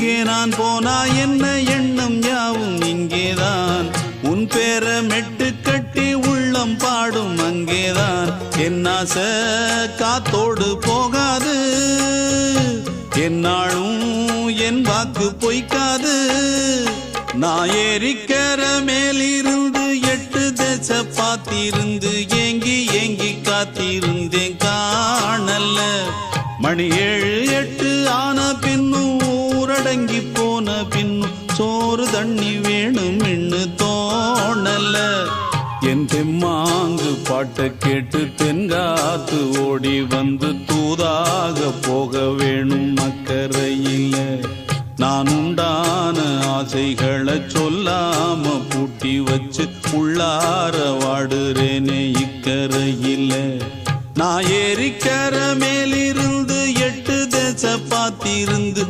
எங்கே நான் போனா என்ன எண்ணம் யாவும் இங்கேதான் உன் பேர மெட்டு கட்டி உள்ளம் பாடும் அங்கேதான் என் ஆசை காத்தோடு போகாது என்னாலும் என் வாக்கு பொய்க்காது நான் ஏறிக்கர மேலிருந்து 8 தேச பார்த்திருந்து ஏங்கி ஏங்கி காத்திருந்தேன் காணல்ல மணி 7 8 ஆன பின்னும் ஊரடங்கி போன பின்னும் சோறு தண்ணி வேணும் இன்னு தோணல என் தெம்மாங்கு பாட்டை கேட்டு தென்காத்து ஓடி வந்து தூதாக போக வேணும் அக்கறையில நான் உண்டான ஆசைகளை சொல்லாம பூட்டி வச்சு உள்ளார வாடுறேனே இக்கரையில நான் ஏறிக்கர மேலிருந்து 8 தேச பார்த்திருந்து